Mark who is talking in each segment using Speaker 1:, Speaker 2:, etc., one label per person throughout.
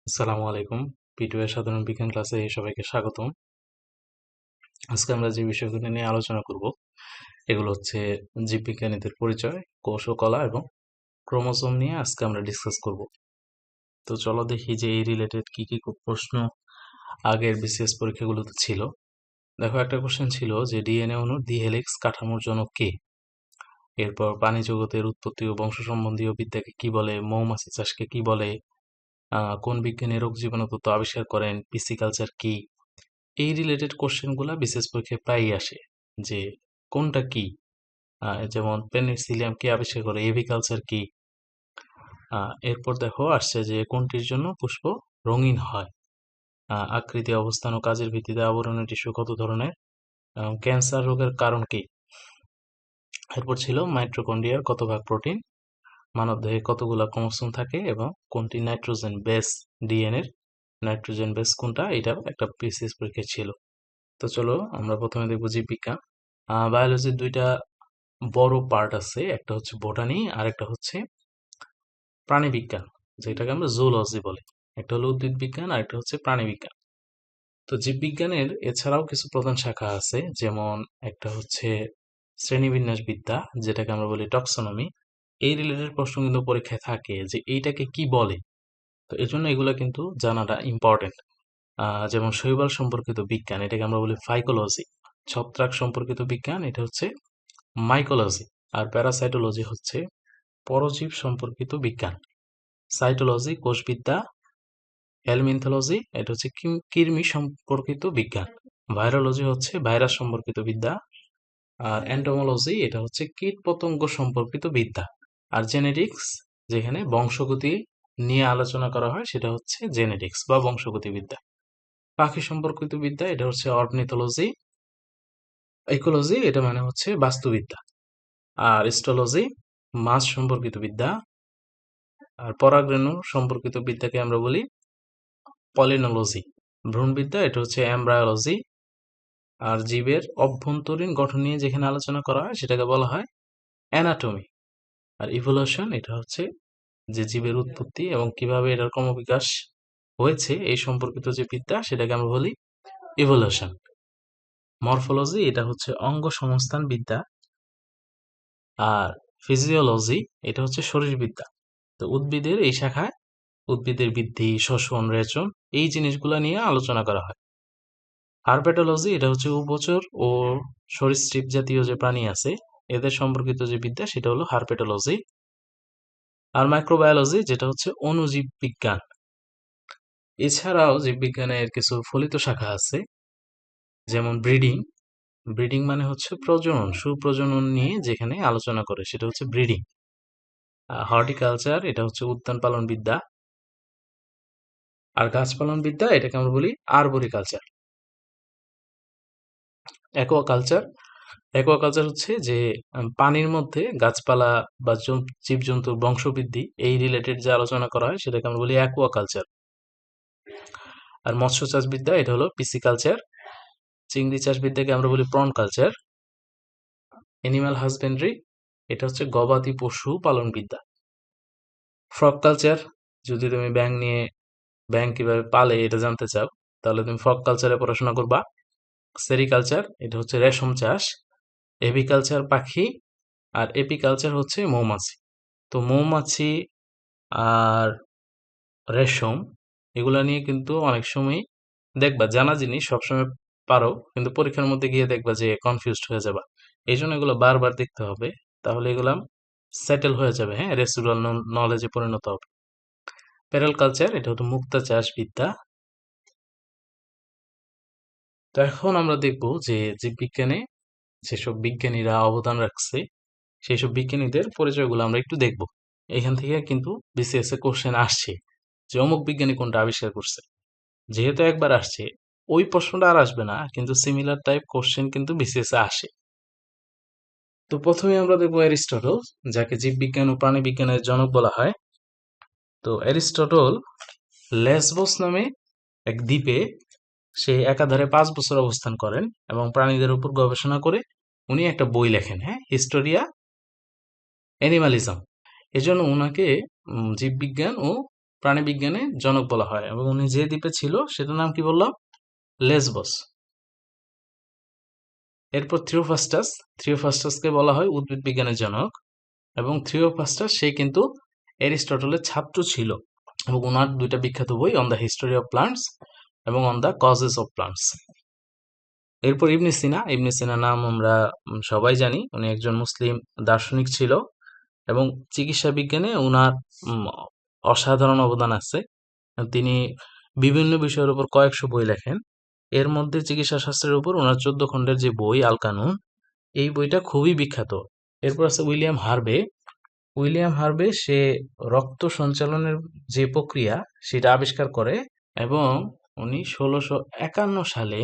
Speaker 1: আসসালামু আলাইকুম। P2 এর সাধারণ বিজ্ঞান ক্লাসে সবাইকে স্বাগতম। আজকে আমরা যে বিষয়গুলো নিয়ে আলোচনা করব এগুলো হচ্ছে জীববিজ্ঞানীদের পরিচয়, কোষ ও কলা এবং ক্রোমোসোম নিয়ে আজকে আমরা ডিসকাস করব। তো চলো দেখি যে এই রিলেটেড কি প্রশ্ন আগের বিসিএস পরীক্ষাগুলোতে ছিল। দেখো একটা কোশ্চেন ছিল যে ডিএনএ অণুর দ্বি-হেলিক্স কাঠামোর জনক কে? এরপর প্রাণী জগতের উৎপত্তি ও বংশ সম্বন্ধীয় বিদ্যাকে কি বলে? মৌমাছি চাষকে কি বলে? কোন বিজ্ঞানী রোগ জীবাণু তত্ত্ব আবিষ্কার করেন? পিসিকালচার কি? এই রিলেটেড কোশ্চেনগুলা বিশেষ পরীক্ষায় প্রায়ই আসে যে কোনটা কি, যেমন পেনিসিলিয়াম কে আবিষ্কার করে, এভিকালচার কি। এরপর দেখো আসছে যে কোনটির জন্য পুষ্প রঙিন হয়, আকৃতি, অবস্থান ও কাজের ভিত্তিতে আবরণের টিস্যু কত ধরনের, ক্যান্সার রোগের কারণ কি। এরপর ছিল মাইটোকন্ড্রিয়ার কত ভাগ প্রোটিন, মানবদেহে কতগুলা ক্রোমোসোম থাকে এবং কোনটি নাইট্রোজেন বেস, ডিএনএর নাইট্রোজেন বেস কোনটা, এটা একটা বিসিএস পরীক্ষা ছিল। তো চলো আমরা প্রথমে দেখবো জীববিজ্ঞান। বায়োলজির দুইটা বড় পার্ট আছে, একটা হচ্ছে বোটানি আর একটা হচ্ছে প্রাণীবিজ্ঞান, যেটাকে আমরা জুলজি বলি। একটা হলো উদ্ভিদ বিজ্ঞান আর একটা হচ্ছে প্রাণীবিজ্ঞান। তো জীববিজ্ঞানের এছাড়াও কিছু প্রধান শাখা আছে, যেমন একটা হচ্ছে শ্রেণীবিন্যাস বিদ্যা, যেটাকে আমরা বলি টক্সোনমি। এই রিলেটেড প্রশ্ন কিন্তু পরীক্ষায় থাকে যে এইটাকে কি বলে। তো এই জন্য এগুলো কিন্তু জানাটা ইম্পর্টেন্ট। যেমন শৈবাল সম্পর্কিত বিজ্ঞান, এটাকে আমরা বলি ফাইকোলজি। ছত্রাক সম্পর্কিত বিজ্ঞান, এটা হচ্ছে মাইকোলজি। আর প্যারাসাইটোলজি হচ্ছে পরজীব সম্পর্কিত বিজ্ঞান। সাইটোলজি কোষবিদ্যা, হেলমিনথোলজি এটা হচ্ছে কৃমি সম্পর্কিত বিজ্ঞান। ভাইরোলজি হচ্ছে ভাইরাস সম্পর্কিত বিদ্যা। আর এন্টোমোলজি এটা হচ্ছে কীট পতঙ্গ সম্পর্কিত বিদ্যা। আর জেনেটিক্স, যেখানে বংশগতি নিয়ে আলোচনা করা হয়, সেটা হচ্ছে জেনেটিক্স বা বংশগতি বিদ্যা। পাখি সম্পর্কিত বিদ্যা এটা হচ্ছে অর্নিথোলজি। ইকোলজি এটা মানে হচ্ছে বাস্তুবিদ্যা। আর স্টোলজি মাছ সম্পর্কিত বিদ্যা। আর পরাগরেণু সম্পর্কিত বিদ্যাকে আমরা বলি পলিনোলজি। ভ্রূণবিদ্যা এটা হচ্ছে এমব্রায়োলজি। আর জীবের অভ্যন্তরীণ গঠন নিয়ে যেখানে আলোচনা করা হয় সেটাকে বলা হয় অ্যানাটমি। আর ইভোলিউশন এটা হচ্ছে যে জীবের উৎপত্তি এবং কিভাবে এটার ক্রমবিকাশ হয়েছে এই সম্পর্কিত যে বিদ্যা, সেটাকে আমরা বলি ইভোলিউশন। মরফোলজি এটা হচ্ছে অঙ্গ সংস্থান বিদ্যা। আর ফিজিওলজি এটা হচ্ছে শরীরবিদ্যা। তো উদ্ভিদের এই শাখায় উদ্ভিদের বৃদ্ধি, শ্বসন, রেচন এই জিনিসগুলা নিয়ে আলোচনা করা হয়। হার্পেটোলজি এটা হচ্ছে উভচর ও সরীসৃপ জাতীয় যে প্রাণী আছে এদের সম্পর্কিত যে বিদ্যা, সেটা হলো হার্পেটোলজি। আর মাইক্রোবায়োলজি যেটা হচ্ছে অণুজীব বিজ্ঞান। এছাড়াও জীববিজ্ঞানের কিছু ফলিত শাখা আছে, যেমন ব্রিডিং। ব্রিডিং মানে হচ্ছে প্রজনন, সুপ্রজনন নিয়ে যেখানে আলোচনা করে সেটা হচ্ছে ব্রিডিং। হর্টিকালচার এটা হচ্ছে উদ্যান পালন বিদ্যা। আর গাছ পালন বিদ্যা এটাকে আমরা বলি আরবোরিকালচার। অ্যাকোয়াকালচার, অ্যাকোয়াকালচার হচ্ছে যে পানির মধ্যে গাছপালা বা জীবজন্তুর বংশবৃদ্ধি এই রিলেটেড যে আলোচনা করা হয় সেটাকে আমরা বলি অ্যাকোয়াকালচার। আর মৎস্য চাষ বিদ্যা এটা হলো পিসিকালচার। চিংড়ি চাষ বিদ্যাকে আমরা বলি প্রন কালচার। অ্যানিমাল হাজবেন্ড্রি এটা হচ্ছে গবাদি পশু পালন বিদ্যা। ফ্রগ কালচার, যদি তুমি ব্যাঙ কিভাবে পালে এটা জানতে চাও তাহলে তুমি ফ্রগ কালচারে পড়াশোনা করবা। সেরিকালচার এটা হচ্ছে রেশম চাষ। এভিকালচার পাখি। আর এপিকালচার হচ্ছে মৌমাছি। তো মৌমাছি আর রেশম এগুলা নিয়ে কিন্তু অনেক সময় দেখবা জানা জিনিস সবসময় পারো, কিন্তু পরীক্ষার মধ্যে গিয়ে দেখবা যে কনফিউজড হয়ে যাবা। এই জন্য এগুলো বারবার দেখতে হবে, তাহলে এগুলা সেটেল হয়ে যাবে, হ্যাঁ, রেসিডুয়াল নলেজে পরিণত হবে। প্যারেল কালচার এটা হতো মুক্তা চাষ বিদ্যা। তো এখন আমরা দেখব যে জীববিজ্ঞানে যেসব বিজ্ঞানীরা অবদান রাখছে সেই সব বিজ্ঞানীদের পরিচয়গুলো আমরা একটু দেখব। এখান থেকে কিন্তু বিসিএস এ কোশ্চেন আসছে যে অমুক বিজ্ঞানী কোনটা আবিষ্কার করছে। যেহেতু একবার আসছে ওই প্রশ্নটা আর আসবে না, কিন্তু সিমিলার টাইপ কোশ্চেন কিন্তু বিসিএস এ আসে। তো প্রথমে আমরা দেখবো অ্যারিস্টটল, যাকে জীববিজ্ঞান ও প্রাণীবিজ্ঞানের জনক বলা হয়। তো অ্যারিস্টটল লেসবস নামে এক দ্বীপে সে একাধারে 5 বছর অবস্থান করেন এবং প্রাণীদের উপর গবেষণা করে উনি একটা বই লেখেন, হ্যাঁ, হিস্টোরিয়া অ্যানিমালিজম। এজন্য উনাকে জীববিজ্ঞান ও প্রাণীবিজ্ঞানের জনক বলা হয়, এবং উনি যে দ্বীপে ছিল সেটার নাম কি বললাম? লেসবস। এরপর থিওফাস্টাসকে বলা হয় উদ্ভিদ বিজ্ঞানের জনক, এবং থিওফাস্টাস সে কিন্তু এরিস্টটলের ছাত্র ছিল, এবং ওনার দুইটা বিখ্যাত বই on the history of plants এবং on the causes of plants. এরপর ইবনে সিনার নাম আমরা সবাই জানি। উনি একজন মুসলিম দার্শনিক ছিল, এবং চিকিৎসা বিজ্ঞানে উনার অসাধারণ অবদান আছে। তিনি বিভিন্ন বিষয়ের উপর কয়েকশো বই লেখেন। এর মধ্যে চিকিৎসা শাস্ত্রের উপর ওনার 14 খণ্ডের যে বই আল কানুন, এই বইটা খুবই বিখ্যাত। এরপর আছে উইলিয়াম হার্ভে সে রক্ত সঞ্চালনের যে প্রক্রিয়া সেটা আবিষ্কার করে, এবং উনি 1651 সালে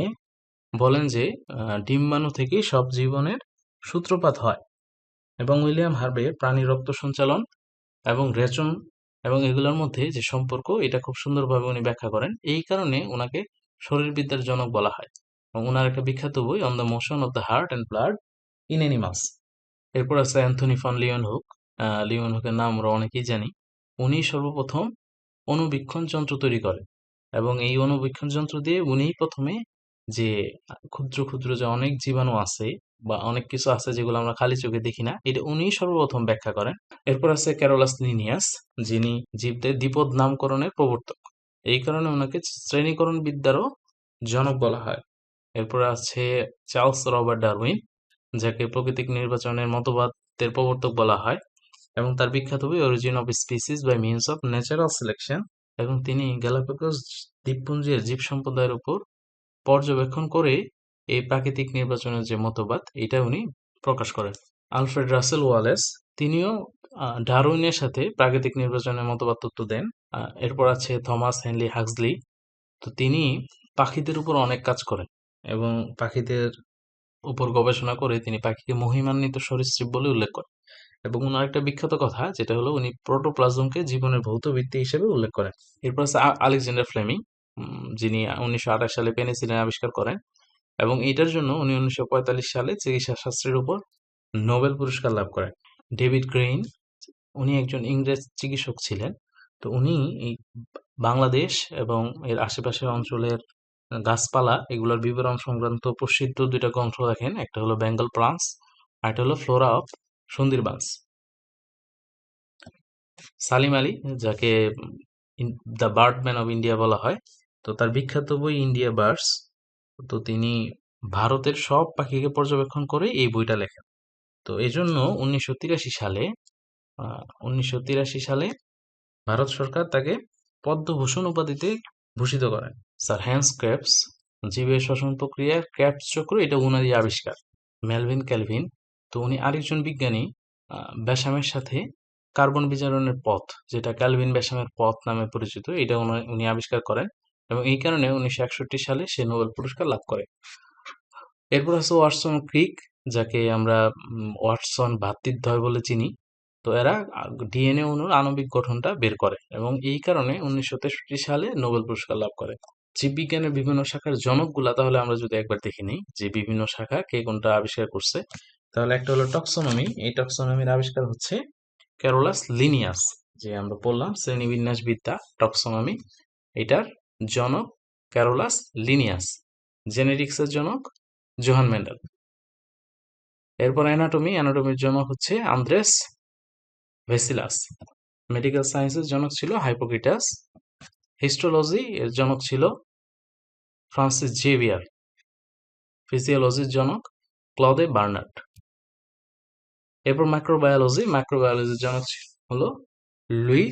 Speaker 1: বলেন যে ডিম্বাণু থেকেই সব জীবনের সূত্রপাত হয়, এবং উইলিয়াম হার্ভে প্রাণী রক্ত সঞ্চালন এবং রেচন এবং এগুলোর মধ্যে যে সম্পর্ক, এটা খুব সুন্দরভাবে উনি ব্যাখ্যা করেন। এই কারণে ওনাকে শরীরবিদ্যার জনক বলা হয়, এবং ওনার একটা বিখ্যাত বই on the motion of the heart and blood in animals. এরপর আছে অ্যান্থনি ফন লিওনহুক। লিওনহুকের নাম আমরা অনেকেই জানি। উনি সর্বপ্রথম অণুবীক্ষণ যন্ত্র তৈরি করেন, এবং এই অণুবীক্ষণ যন্ত্র দিয়ে উনিই প্রথমে যে ক্ষুদ্র ক্ষুদ্র যে অনেক জীবাণু আছে বা অনেক কিছু আছে যেগুলো আমরা খালি চোখে দেখি না, এটা উনিই সর্বপ্রথম ব্যাখ্যা করেন। এরপর আছে ক্যারোলাস লিনিয়াস, যিনি জীবদের দ্বিপদ নামকরণের প্রবর্তক। এই কারণে ওনাকে শ্রেণীকরণ বিদ্যারও জনক বলা হয়। এরপর আছে চার্লস রবার্ট ডারউইন, যাকে প্রাকৃতিক নির্বাচনের মতবাদের প্রবর্তক বলা হয়, এবং তার বিখ্যাত বই Origin of Species by Means of Natural Selection, এবং তিনি গ্যালাপাগোস দ্বীপপুঞ্জের জীব সম্প্রদায়ের উপর পর্যবেক্ষণ করে এই প্রাকৃতিক নির্বাচনের যে মতবাদ এটা উনি প্রকাশ করেন। আলফ্রেড রাসেল ওয়ালেস, তিনিও ডারউইনের সাথে প্রাকৃতিক নির্বাচনের মতবাদ তত্ত্ব দেন। এরপর আছে থমাস হেনলি হাক্সলি, তো তিনি পাখিদের উপর অনেক কাজ করেন, এবং পাখিদের উপর গবেষণা করে তিনি পাখিকে মহিমান্বিত সরীসৃপ বলে উল্লেখ করেন। এবং ওনার একটা বিখ্যাত কথা যেটা হলো উনি প্রোটোপ্লাজমকে জীবনের ভৌত ভিত্তি হিসেবে উল্লেখ করেন। এরপর আছে আলেকজান্ডার ফ্লেমিং, যিনি 1928 সালে পেনিসিলিন আবিষ্কার করেন, এবং এটার জন্য উনি 1945 সালে চিকিৎসা শাস্ত্রের উপর নোবেল পুরস্কার লাভ করেন। ডেভিড গ্রেইন, উনি একজন ইংরেজ চিকিৎসক ছিলেন। তো উনি এই বাংলাদেশ এবং এর আশেপাশের অঞ্চলের গাছপালা এগুলোর বিবরণ সংক্রান্ত প্রসিদ্ধ দুইটা গ্রন্থ লেখেন। একটা হলো বেঙ্গল প্লান্টস, আর একটা হলো ফ্লোরা অফ সুন্দরবনস। সালিম আলী, যাকে দ্য বার্ডম্যান অফ ইন্ডিয়া বলা হয়, তো তার বিখ্যাত বই ইন্ডিয়া বার্ডস। তো তিনি ভারতের সব পাখিকে পর্যবেক্ষণ করে এই বইটা লেখেন। তো এই জন্য 1983 সালে ভারত সরকার তাকে পদ্মভূষণ উপাধিতে ভূষিত করেন। স্যার হ্যান্স ক্রেবস, জীবের শ্বসন প্রক্রিয়ার ক্রেবস চক্র, এটা উনারই আবিষ্কার। মেলভিন ক্যালভিন, তো উনি আরেকজন বিজ্ঞানী, ব্যাসামের সাথে কার্বন বিজারণের পথ, যেটা ক্যালভিন ব্যাসামের পথ নামে পরিচিত, এটা উনি আবিষ্কার করেন, এবং এই কারণে 1961 সালে সে নোবেল পুরস্কার লাভ করে। এরপর আছে ওয়াটসন ক্রিক, যাকে আমরা ওয়াটসন ভ্রাতৃদ্বয় বলে চিনি। তো এরা ডিএনএ অণুর আণবিক গঠনটা বের করে, এবং এই কারণে 1963 সালে নোবেল পুরস্কার লাভ করে। জীববিজ্ঞানের বিভিন্ন শাখার জনকগুলা তাহলে আমরা যদি একবার দেখে নিই যে বিভিন্ন শাখা কে কোনটা আবিষ্কার করছে, তাহলে একটা হলো টক্সোনমি। এই টক্সোনমির আবিষ্কার হচ্ছে ক্যারোলাস লিনিয়াস, যে আমরা বললাম শ্রেণীবিন্যাস বিদ্যা টক্সোনমি, এটার জনক ক্যারোলাস লিনিয়াস। জেনেটিক্সের জনক জোহান মেন্ডেল। এরপর অ্যানাটমির জনক হচ্ছে আন্দ্রেস ভেসিলাস। মেডিকেল সায়েন্সের জনক ছিল হাইপোক্রিটাস। হিস্টোলজি এর জনক ছিল ফ্রান্সিস জেভিয়ার। ফিজিওলজির জনক ক্লদে বার্নার্ড। এরপর মাইক্রোবায়োলজির জনক হলো লুই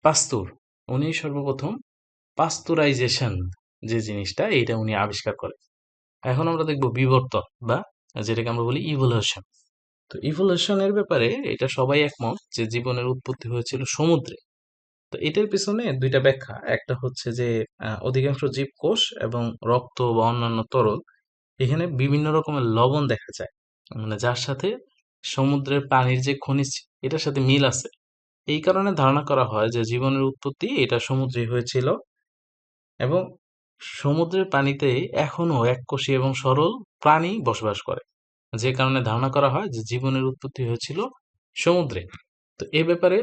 Speaker 1: পাস্তুর। উনি সর্বপ্রথম পাস্তুরাইজেশন যে জিনিসটা এইটা উনি আবিষ্কার করেন। এখন আমরা দেখব বিবর্তন, বা যেটাকে আমরা বলি ইভলিউশন। তো ইভলিউশনের ব্যাপারে এটা সবাই একমত যে জীবনের উৎপত্তি হয়েছিল সমুদ্রে। তো এটার পিছনে দুইটা ব্যাখ্যা। একটা হচ্ছে যে অধিকাংশ জীবকোষ এবং রক্ত বা অন্যান্য তরল, এখানে বিভিন্ন রকমের লবণ দেখা যায়, মানে যার সাথে সমুদ্রের পানির যে খনিজ এটার সাথে মিল আছে। এই কারণে ধারণা করা হয় যে জীবনের উৎপত্তি এটা সমুদ্রে হয়েছিল, এবং সমুদ্রের পানিতে এখনো এককোষী এবং সরল প্রাণী বসবাস করে, যে কারণে ধারণা করা হয় যে জীবনের উৎপত্তি হয়েছিল সমুদ্রে। তো এ ব্যাপারে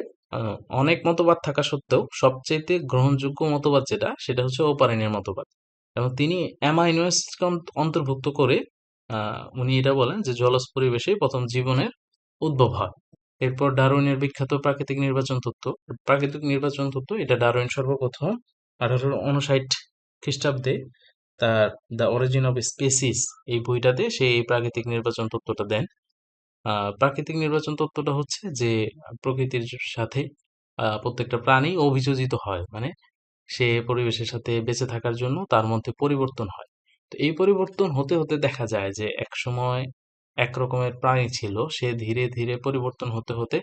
Speaker 1: অনেক মতবাদ থাকা সত্ত্বেও সবচেয়ে গ্রহণযোগ্য মতবাদ যেটা সেটা হচ্ছে ওপারেনের মতবাদ। এবং তিনি অ্যামাইনো অ্যাসিডকে অন্তর্ভুক্ত করে উনি এটা বলেন যে জলজ পরিবেশেই প্রথম জীবনের উদ্ভব হয়। এরপর ডারউইনের বিখ্যাত প্রাকৃতিক নির্বাচন তত্ত্ব। প্রাকৃতিক নির্বাচন তত্ত্ব এটা ডারউইন সর্বপ্রথম 1859 খ্রিস্টাব্দে তার দ্য অরিজিন অফ স্পেসিস এই বইটাতে সে এই প্রাকৃতিক নির্বাচন তত্ত্বটা দেন। প্রাকৃতিক নির্বাচন তত্ত্বটা হচ্ছে যে প্রকৃতির সাথে প্রত্যেকটা প্রাণী অভিযোজিত হয়, মানে সে পরিবেশের সাথে বেঁচে থাকার জন্য তার মধ্যে পরিবর্তন হয়। তো এই পরিবর্তন হতে হতে দেখা যায় যে এক সময় এক রকমের প্রাণী ছিল, সে ধীরে ধীরে পরিবর্তন হতে হতে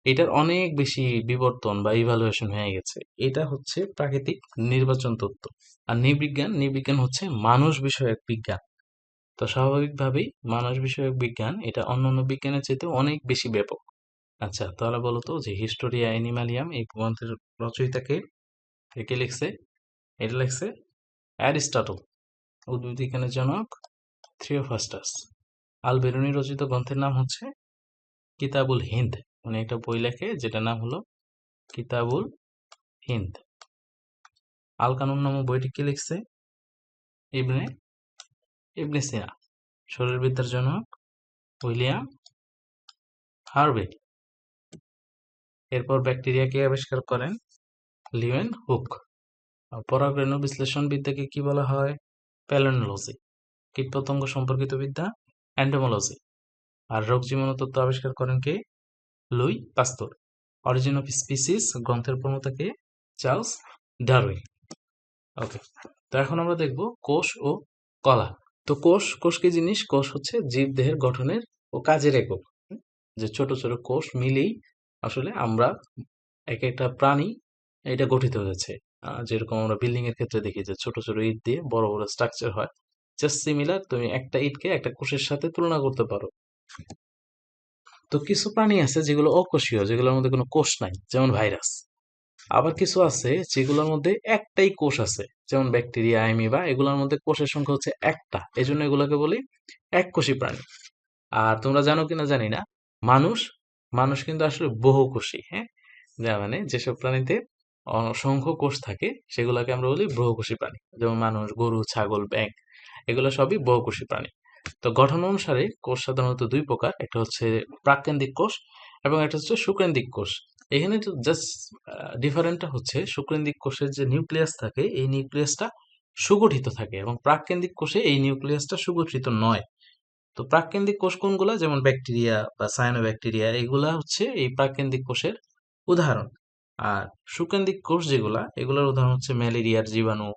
Speaker 1: এটার অনেক বেশি বিবর্তন বা ইভালুয়েশন হয়ে গেছে। এটা হচ্ছে প্রাকৃতিক নির্বাচন তত্ত্ব। আর নৃবিজ্ঞান, নৃবিজ্ঞান হচ্ছে মানুষ বিষয়ক বিজ্ঞান। তো স্বাভাবিকভাবেই মানুষ বিষয়ক বিজ্ঞান এটা অন্যান্য বিজ্ঞানের চাইতে অনেক বেশি ব্যাপক। আচ্ছা, তাহলে বলো তো যে হিস্টোরিয়া অ্যানিমালিয়াম এই গ্রন্থের রচয়িতাকে, কে লিখছে? এটা লিখছে অ্যারিস্টটল, উদ্ভিদ বিজ্ঞানের জনক থিওফ্রাস্টাস। আল বেরুনি রচিত গ্রন্থের নাম হচ্ছে কিতাবুল হিন্দ। মানে একটা বই লেখে যেটার নাম হলো কিতাবুল হিন্দ। আল কানুন নামক বইটি কে লিখছে? ইবনে ইবনে সিনা। শরীরবিদ্যার জনক উইলিয়াম হার্ভে। এরপর ব্যাকটেরিয়াকে আবিষ্কার করেন লিওয়েন হুক। পরাগরেণু বিশ্লেষণ বিদ্যাকে কি বলা হয়? প্যালিওন্টোলজি। কীটপতঙ্গ সম্পর্কিত বিদ্যা এন্টোমোলজি। আর রোগ জীবাণু তত্ত্ব আবিষ্কার করেন কে? Louis Pasteur. Origin of species গ্রন্থের প্রণেতা কে? Charles Darwin. ওকে, তো এখন আমরা দেখব কোষ ও কলা। তো কোষ কি জিনিস? কোষ হচ্ছে জীবদেহের গঠনের ও কাজের একক। যে ছোট ছোট কোষ মিলেই আসলে আমরা এক একটা প্রাণী এটা গঠিত হয়েছে। যেরকম আমরা বিল্ডিং এর ক্ষেত্রে দেখি যে ছোট ছোট ইট দিয়ে বড় বড় স্ট্রাকচার হয়। জাস্ট সিমিলার, তুমি একটা ইটকে একটা কোষের সাথে তুলনা করতে পারো। তো কিছু প্রাণী আছে যেগুলো অকোষীয়, যেগুলোর মধ্যে কোনো কোষ নাই, যেমন ভাইরাস। আবার কিছু আছে যেগুলোর মধ্যে একটাই কোষ আছে, যেমন ব্যাকটেরিয়া, অ্যামিবা, এগুলোর মধ্যে কোষের সংখ্যা হচ্ছে একটা, এজন্য এগুলোকে বলি এককোষী প্রাণী। আর তোমরা জানো কিনা জানি না, মানুষ মানুষ কিন্তু আসলে বহুকোষী। হ্যাঁ, যা মানে যেসব প্রাণীতে অসংখ্য কোষ থাকে সেগুলোকে আমরা বলি বহুকোষী প্রাণী, যেমন মানুষ, গরু, ছাগল, ব্যাঙ, এগুলো সবই বহুকোষী প্রাণী। তো গঠন অনুসারে কোষ সাধারণত দুই প্রকার, একটা হচ্ছে প্রাকেন্দ্রিক কোষ এবং একটা হচ্ছে শুক্রেন্দ্রিক কোষ। এখানে তো জাস্ট ডিফারেন্টটা হচ্ছে শুক্রেন্দ্রিক কোষের যে নিউক্লিয়াস থাকে এই নিউক্লিয়াসটা সুগঠিত থাকে এবং প্রাকেন্দ্রিক কোষে এই নিউক্লিয়াসটা সুগঠিত নয়। তো প্রাকেন্দ্রিক কোষ কোনগুলা? যেমন ব্যাকটেরিয়া বা সায়ানোব্যাকটেরিয়া, এগুলা হচ্ছে এই প্রাকেন্দ্রিক কোষের উদাহরণ। আর সুকেন্দ্রিক কোষ যেগুলা, এগুলোর উদাহরণ হচ্ছে ম্যালেরিয়ার জীবাণু,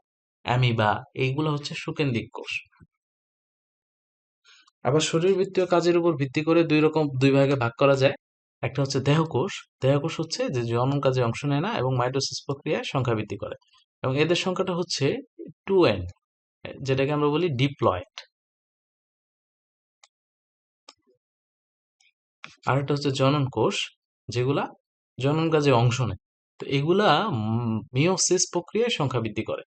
Speaker 1: অ্যামিবা, এইগুলো হচ্ছে সুকেন্দ্রিক কোষ। আবার শরীরবৃত্তীয় কাজের উপর ভিত্তি করে দুই ভাগে ভাগ করা যায়। একটা হচ্ছে দেহকোষ। দেহকোষ হচ্ছে যে জনন কাজে অংশ নেয় না এবং মাইটোসিস প্রক্রিয়ায় সংখ্যা বৃদ্ধি করে, এবং এদের সংখ্যাটা হচ্ছে 2n, যেটাকে আমরা বলি ডিপ্লয়েড। আর একটা হচ্ছে জনন কোষ, যেগুলা জনন কাজে অংশ নেয়। তো এগুলা মিওসিস প্রক্রিয়ায় সংখ্যা বৃদ্ধি করে,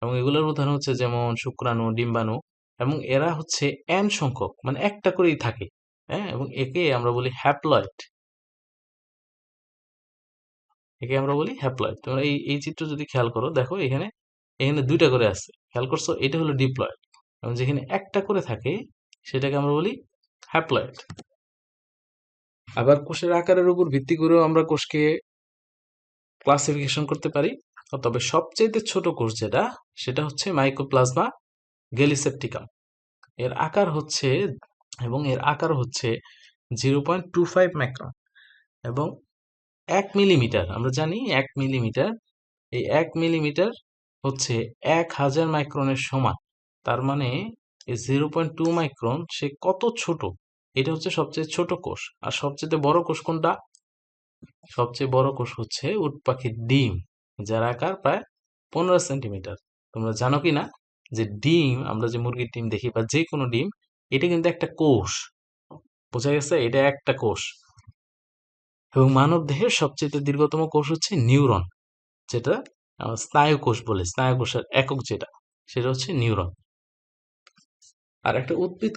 Speaker 1: এবং এগুলোর উদাহরণ হচ্ছে যেমন শুক্রাণু, ডিম্বাণু, এবং এরা হচ্ছে n সংখ্যক, মানে একটা করেই থাকে। হ্যাঁ, এবং একে আমরা বলি হ্যাপ্লয়েড। তোমরা এই এই চিত্র যদি খেয়াল করো, দেখো এখানে এখানে দুইটা করে আছে, খেয়াল করছো? এটা হলো ডিপ্লয়েড, এবং যেখানে একটা করে থাকে সেটাকে আমরা বলি হ্যাপ্লয়েড। আবার কোষের আকারের উপর ভিত্তি করেও আমরা কোষকে ক্লাসিফিকেশন করতে পারি। তবে সবচেয়ে ছোট কোষ যেটা, সেটা হচ্ছে মাইকোপ্লাজমা গ্যালিসেপ্টিকাম। এর আকার হচ্ছে এর আকার হচ্ছে 0.25 মাইক্রন এবং 1 মিলিমিটার। আমরা জানি 1 মিলিমিটার, এই 1 মিলিমিটার হচ্ছে 1000 মাইক্রনের সমান। তার মানে এই 0.2 মাইক্রন সে কত ছোট! এটা হচ্ছে সবচেয়ে ছোট কোষ। আর সবচেয়ে বড় কোষ কোনটা? সবচেয়ে বড় কোষ হচ্ছে উট পাখির ডিম, যার আকার প্রায় 15 সেন্টিমিটার। তোমরা জানো কি না যে ডিম, আমরা যে মুরগির ডিম দেখি বা যে কোনো ডিম, এটা কিন্তু একটা কোষ। বোঝা গেছে? এটা একটা কোষ। এবং মানব দেহের সবচেয়ে দীর্ঘতম কোষ হচ্ছে নিউরন, যেটা স্নায়ু কোষ বলে। স্নায়ু কোষের একক যেটা, সেটা হচ্ছে নিউরন। আর একটা উদ্ভিদ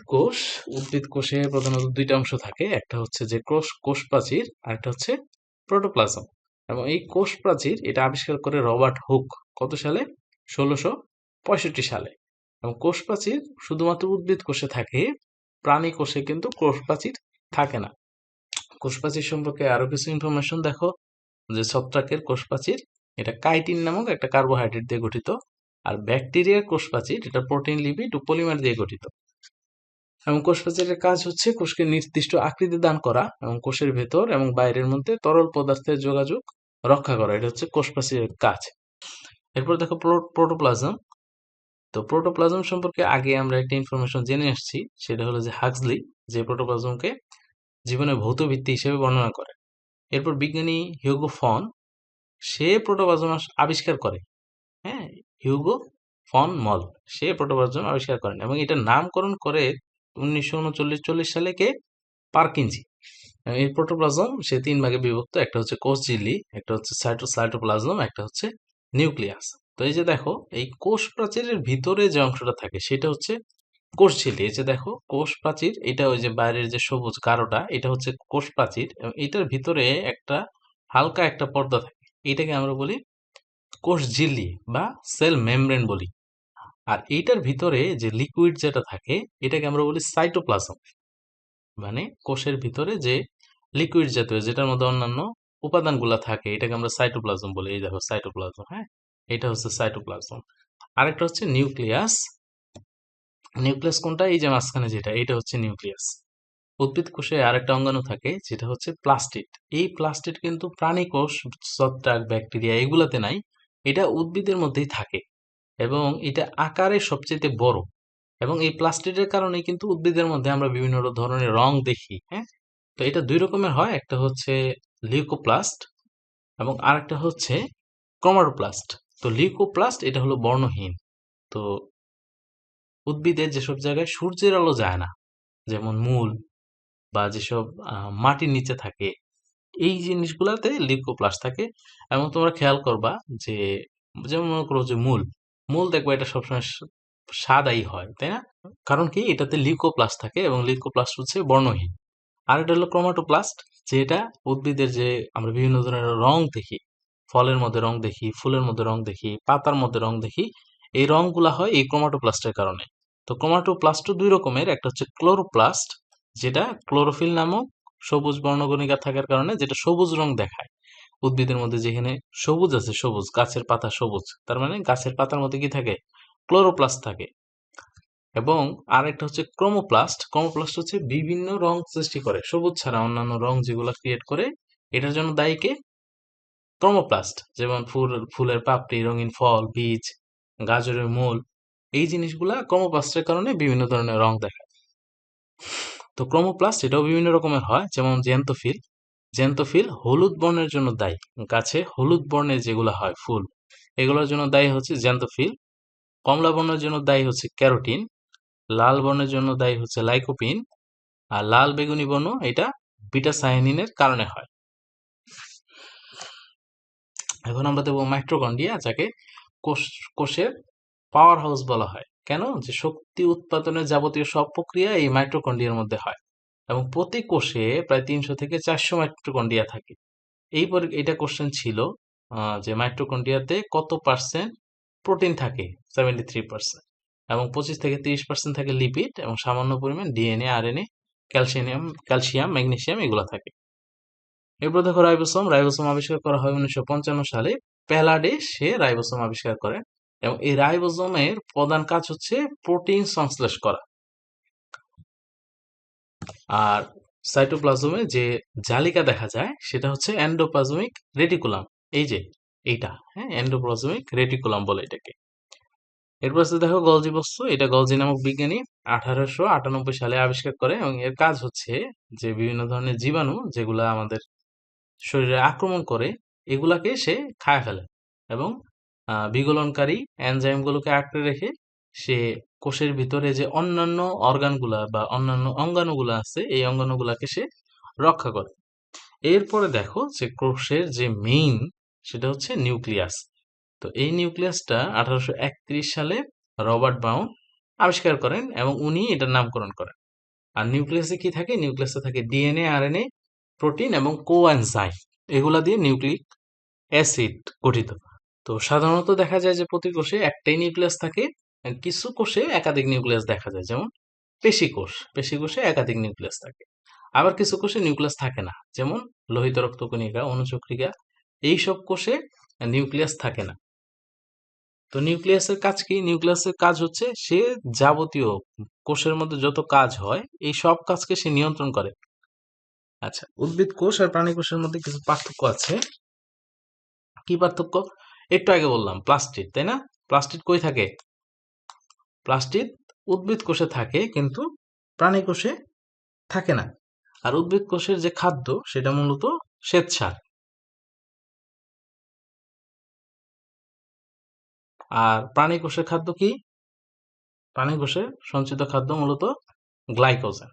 Speaker 1: কোষে প্রধানত দুইটা অংশ থাকে, একটা হচ্ছে যে কোষ প্রাচীর, আর একটা হচ্ছে প্রোটোপ্লাজম। এবং এই কোষ প্রাচীর এটা আবিষ্কার করে রবার্ট হুক কত সালে? 1665 সালে। এবং কোষ প্রাচীর শুধুমাত্র উদ্ভিদ কোষে থাকে, প্রাণী কোষে কিন্তু কোষ প্রাচীর থাকে না। কোষ প্রাচীর সম্পর্কে আরো কিছু ইনফরমেশন দেখো, যে ছত্রাকের কোষ প্রাচীর এটা কাইটিন নামক একটা কার্বোহাইড্রেট দিয়ে গঠিত, আর ব্যাকটেরিয়ার কোষ প্রাচীর এটা প্রোটিন, লিপিড ও পলিমার দিয়ে গঠিত। এবং কোষ প্রাচীরের কাজ হচ্ছে কোষকে নির্দিষ্ট আকৃতি দান করা এবং কোষের ভেতর এবং বাইরের মধ্যে তরল পদার্থের যোগাযোগ রক্ষা করা, এটা হচ্ছে কোষ প্রাচীরের কাজ। এরপর দেখো প্রোটোপ্লাজম। তো প্রোটোপ্লাজম সম্পর্কে আগে আমরা একটা ইনফরমেশন জেনে আসছি, সেটা হলো যে হাক্সলি যে প্রোটোপ্লাজমকে জীবনের ভৌত ভিত্তি হিসেবে বর্ণনা করে। এরপর বিজ্ঞানী হিউগো ফন সে প্রোটোপ্লাজম আবিষ্কার করে। হ্যাঁ, হিউগো ফন মল সে প্রোটোপ্লাজম আবিষ্কার করেন এবং এটার নামকরণ করে 1939-40 সালে কে? পারকিনজি। এই প্রোটোপ্লাজম সে 3 ভাগে বিভক্ত, একটা হচ্ছে কোষ ঝিল্লি, একটা হচ্ছে সাইটোপ্লাজম, একটা হচ্ছে নিউক্লিয়াস। তো এই যে দেখো, এই কোষ প্রাচীরের ভিতরে যে অংশটা থাকে সেটা হচ্ছে কোষ ঝিল্লি। এই যে দেখো কোষ প্রাচীর, এটা ওই যে বাইরের যে সবুজ গাঢ়টা এটা হচ্ছে কোষ প্রাচীর, এবং এটার ভিতরে একটা হালকা একটা পর্দা থাকে, এটাকে আমরা বলি কোষ ঝিল্লি বা সেল মেমব্রেন বলি। আর এইটার ভিতরে যে লিকুইড যেটা থাকে এটাকে আমরা বলি সাইটোপ্লাজম। মানে কোষের ভিতরে যে লিকুইড জাতীয় যেটার মধ্যে অন্যান্য উপাদানগুলো থাকে এটাকে আমরা সাইটোপ্লাজম বলি। এই দেখো সাইটোপ্লাজম, হ্যাঁ, এটা হচ্ছে সাইটোপ্লাজম। আরেকটা হচ্ছে নিউক্লিয়াস। নিউক্লিয়াস কোনটা? এই যে মাঝখানে যেটা, এটা হচ্ছে নিউক্লিয়াস। উদ্ভিদ কোষে আরেকটা অঙ্গাণু থাকে যেটা হচ্ছে প্লাস্টিড। এই প্লাস্টিড কিন্তু প্রাণী কোষ, ছত্রাক, ব্যাকটেরিয়া এগুলাতে নাই, এটা উদ্ভিদের মধ্যেই থাকে এবং এটা আকারে সবচেয়ে বড়। এবং এই প্লাস্টিডের কারণে কিন্তু উদ্ভিদের মধ্যে আমরা বিভিন্ন ধরনের রং দেখি। হ্যাঁ, তো এটা 2 রকমের হয়, একটা হচ্ছে লিউকোপ্লাস্ট এবং আরেকটা হচ্ছে ক্রোমাটোপ্লাস্ট। তো লিউকোপ্লাস্ট এটা হলো বর্ণহীন। তো উদ্ভিদের যেসব জায়গায় সূর্যের আলো যায় না, যেমন মূল বা যেসব মাটির নিচে থাকে, এই জিনিসগুলাতে লিউকোপ্লাস্ট থাকে। এবং তোমরা খেয়াল করবা যে, যেমন মনে করো যে মূল, দেখবা এটা সবসময় সাদাই হয়, তাই না? কারণ কি? এটাতে লিউকোপ্লাস্ট থাকে এবং লিউকোপ্লাস্ট হচ্ছে বর্ণহীন। আর এটা হলো ক্রোমাটোপ্লাস্ট, যেটা উদ্ভিদের যে আমরা বিভিন্ন ধরনের রং দেখি, ফলের মধ্যে রং দেখি, ফুলের মধ্যে রং দেখি, পাতার মধ্যে রং দেখি, এই রংগুলা হয় এই ক্রোমাটোপ্লাস্টের কারণে। তো ক্রোমাটোপ্লাস্টও 2 রকমের, একটা হচ্ছে ক্লোরোপ্লাস্ট, যেটা ক্লোরোফিল নামক সবুজ বর্ণকণিকা থাকার কারণে যেটা সবুজ রং দেখায়। উদ্ভিদের মধ্যে যেখানে সবুজ আছে, সবুজ গাছের পাতা সবুজ, তার মানে গাছের পাতার মধ্যে কি থাকে? ক্লোরোপ্লাস্ট থাকে। এবং আরেকটা হচ্ছে ক্রোমোপ্লাস্ট। ক্রোমোপ্লাস্ট হচ্ছে বিভিন্ন রং সৃষ্টি করে, সবুজ ছাড়া অন্যান্য রং যেগুলো ক্রিয়েট করে, এটার জন্য দায়ী কে? ক্রোমোপ্লাস্ট। যেমন ফুলের পাপড়ি, রঙিন ফল, বীজ, গাজরের মূল, এই জিনিসগুলা ক্রোমোপ্লাস্টের কারণে বিভিন্ন ধরনের রং দেখায়। তো ক্রোমোপ্লাস্ট এটাও বিভিন্ন রকমের হয়, যেমন জ্যান্থোফিল। জ্যান্থোফিল হলুদ বর্ণের জন্য দায়ী। গাছে হলুদ বর্ণের যেগুলো হয় ফুল, এগুলোর জন্য দায়ী হচ্ছে জ্যান্থোফিল। কমলা বর্ণের জন্য দায়ী হচ্ছে ক্যারোটিন। লাল বর্ণের জন্য দায়ী হচ্ছে লাইকোপিন। আর লাল বেগুনি বর্ণ এটা বিটা সায়ানিনের কারণে হয়। এখন আমরা দেখব মাইটোকন্ড্রিয়া, যাকে কোষের পাওয়ার হাউস বলা হয়। কেন? যে শক্তি উৎপাদনের যাবতীয় সব প্রক্রিয়া এই মাইটোকন্ড্রিয়ার মধ্যে হয় এবং প্রতি কোষে প্রায় 300 থেকে 400 মাইটোকন্ড্রিয়া থাকে। এটা কোশ্চেন ছিল যে মাইটোকন্ড্রিয়াতে কত পার্সেন্ট প্রোটিন থাকে? 73%। এবং 25 থেকে 30% থাকে লিপিড এবং সামান্য পরিমাণ ডিএনএ, আরএনএ, ক্যালসিয়াম, ম্যাগনেসিয়াম এগুলো থাকে। এরপর দেখো রাইবোসোম। রাইবোসোম আবিষ্কার করা হয় 1955 সালে। প্যালাডে সে রাইবোসোম আবিষ্কার করে এবং এই রাইবোসোমের প্রধান কাজ হচ্ছে প্রোটিন সংশ্লেষ করা। আর সাইটোপ্লাজমে যে জালিকা দেখা যায় সেটা হচ্ছে এন্ডোপ্লাজমিক রেটিকুলাম। এই যে এইটা, হ্যাঁ, এন্ডোপ্লাজমিক রেটিকুলাম বলে এটাকে। এরপর আছে দেখো গলজি বস্তু। এটা গলজি নামক বিজ্ঞানী 1898 সালে আবিষ্কার করে এবং এর কাজ হচ্ছে যে বিভিন্ন ধরনের জীবাণু যেগুলা আমাদের শরীরে আক্রমণ করে এগুলাকে সে খায় ফেলে এবং বিগলনকারী এনজাইমগুলোকে আঁকড়ে রেখে সে কোষের ভিতরে যে অন্যান্য অর্গানগুলা বা অন্যান্য অঙ্গাণুগুলা আছে এই অঙ্গাণুগুলাকে সে রক্ষা করে। এরপরে দেখো যে কোষের যে মেইন সেটা হচ্ছে নিউক্লিয়াস। তো এই নিউক্লিয়াসটা 1831 সালে রবার্ট ব্রাউন আবিষ্কার করেন এবং উনি এটার নামকরণ করেন। আর নিউক্লিয়াসে কি থাকে? নিউক্লিয়াসে থাকে ডিএনএ, আরএনএ, প্রোটিন এবং কোএনজাইম। এগুলা দিয়ে নিউক্লিক অ্যাসিড গঠিত। তো সাধারণত দেখা যায় যে প্রতি কোষে একটাই নিউক্লিয়াস থাকে, কিছু কোষে একাধিক নিউক্লিয়াস দেখা যায়, যেমন পেশি কোষে একাধিক নিউক্লিয়াস থাকে। আবার কিছু কোষে নিউক্লিয়াস থাকে না, যেমন লোহিত রক্তকণিকা, অনুচক্রিকা, এইসব কোষে নিউক্লিয়াস থাকে না। তো নিউক্লিয়াসের কাজ কি? নিউক্লিয়াসের কাজ হচ্ছে সে যাবতীয় কোষের মধ্যে যত কাজ হয় এই সব কাজকে সে নিয়ন্ত্রণ করে। আচ্ছা, উদ্ভিদ কোষ আর প্রাণী কোষের মধ্যে কিছু পার্থক্য আছে। কি পার্থক্য? একটু আগে বললাম প্লাস্টিড, তাই না? প্লাস্টিড কই থাকে? প্লাস্টিড উদ্ভিদ কোষে থাকে, কিন্তু প্রাণী কোষে থাকে না। আর উদ্ভিদ কোষের যে খাদ্য সেটা মূলত শ্বেতসার, আর প্রাণী কোষের খাদ্য কি? প্রাণী কোষের সঞ্চিত খাদ্য মূলত গ্লাইকোজেন।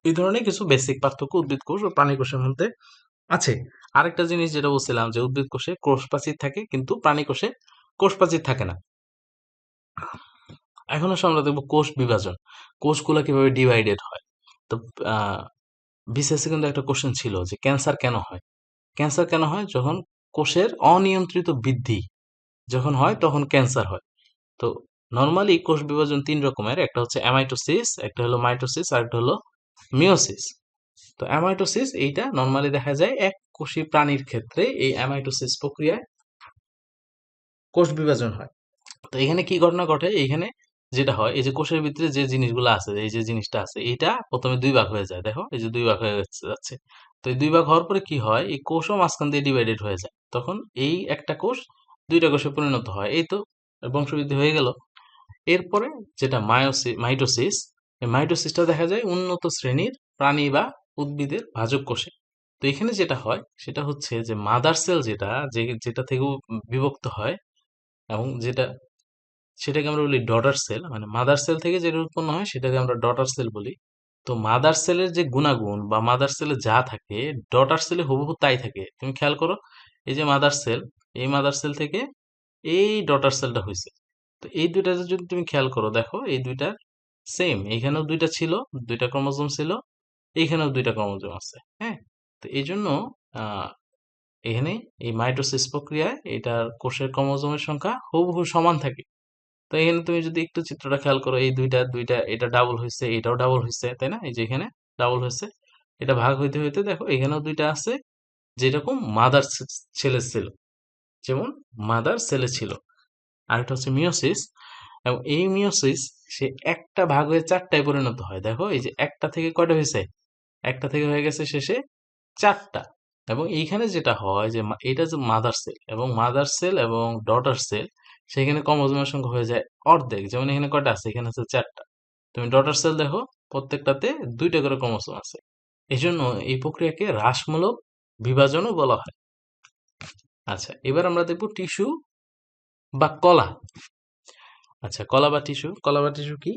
Speaker 1: এই ধরনের কিছু বেসিক পার্থক্য উদ্ভিদ কোষ ও প্রাণী কোষের মধ্যে আছে। আরেকটা জিনিস যেটা বলছিলাম যে উদ্ভিদ কোষে কোষ প্রাচীর থাকে, কিন্তু প্রাণী কোষে কোষ প্রাচীর থাকে না। এখন আসলে আমরা দেখবো কোষ বিভাজন, কোষগুলো কিভাবে ডিভাইডেড হয়। তো বিসিএসসি কিন্তু একটা কোশ্চেন ছিল যে ক্যান্সার কেন হয়। ক্যান্সার কেন হয়? যখন কোষের অনিয়ন্ত্রিত বৃদ্ধি যখন হয় তখন ক্যান্সার হয়। তো নর্মালি কোষ বিভাজন তিন রকমের, একটা হচ্ছে অ্যামাইটোসিস, একটা হলো মাইটোসিস, আর একটা হলো মিওসিস। তো অ্যামাইটোসিস এইটা নর্মালি দেখা যায় এক কোষী প্রাণীর ক্ষেত্রে এই অ্যামাইটোসিস প্রক্রিয়ায় কোষ বিভাজন হয়। তো এখানে কি ঘটনা ঘটে? এইখানে যেটা হয়, এই যে কোষের ভিতরে যে জিনিসগুলো আছে, এই যে জিনিসটা আছে, এইটা প্রথমে দুই ভাগ হয়ে যায়। দেখো এই যে দুই ভাগ হয়ে যাচ্ছে। তো এই দুই ভাগ হওয়ার পরে কি হয়? এই কোষও মাঝখান দিয়ে ডিভাইডেড হয়ে যায়। তখন এই একটা কোষ দুইটা কোষে পরিণত হয়। এই তো বংশবৃদ্ধি হয়ে গেল। এরপরে যেটা মাইটোসিস, এই মাইটোসিসটা দেখা যায় উন্নত শ্রেণীর প্রাণী বা উদ্ভিদের ভাজক কোষে। তো এখানে যেটা হয় সেটা হচ্ছে যে মাদার সেল যেটা থেকে বিভক্ত হয়, এবং সেটাকে আমরা বলি ডটার সেল, মানে মাদার সেল থেকে যেটা উৎপন্ন হয় সেটাকে আমরা ডটার সেল বলি। তো মাদার সেলের যে গুণাগুণ বা মাদার সেলে যা থাকে ডটার সেলে হুবহু তাই থাকে। তুমি খেয়াল করো, এই যে মাদার সেল, এই মাদার সেল থেকে এই ডটার সেলটা হয়েছে। তো এই দুইটা যদি তুমি খেয়াল করো, দেখো এই দুইটা সেম, এখানেও দুইটা ছিল, দুইটা ক্রোমোজোম ছিল, এইখানেও দুইটা ক্রোমোজোম আছে। হ্যাঁ, তো এই জন্য আহ এখানে এই মাইটোসিস প্রক্রিয়ায় এটার কোষের ক্রোমোজোমের সংখ্যা হুবহু সমান থাকে। তো এখানে তুমি যদি একটু চিত্রটা খেয়াল করো, এই দুইটা দুইটা এটা ডাবল হয়েছে, এটাও ডাবল হয়েছে, তাই না? এই যে এখানে ডাবল হয়েছে, এটা ভাগ হইতে হইতে দেখো এখানেও দুইটা আছে, যেরকম মাদার সেলে ছিল, যেমন মাদার সেলে ছিল। আরেকটা হচ্ছে মিওসিস, এবং এই মিওসিস সে একটা ভাগ হয়ে চারটায় পরিণত হয়। দেখো এই যে একটা থেকে কয়টা হয়েছে? একটা থেকে হয়ে গেছে শেষে চারটা। এবং এইখানে যেটা হয় যে এটা যে মাদার সেল, এবং মাদার সেল এবং ডটার সেল, সেখানে ক্রোমোজোমের সংখ্যা হয়ে যায় অর্ধেক। যেমন এখানে কয়টা আছে? এখানে আছে চারটা। তুমি ডটার সেল দেখো, প্রত্যেকটাতে দুইটা করে ক্রোমোজোম আছে। এই জন্য এই প্রক্রিয়াকে হ্রাসমূলক বিভাজনও বলা হয়। আচ্ছা, এবার আমরা দেখব টিস্যু বা কলা। আচ্ছা, কলা বা টিস্যু কি?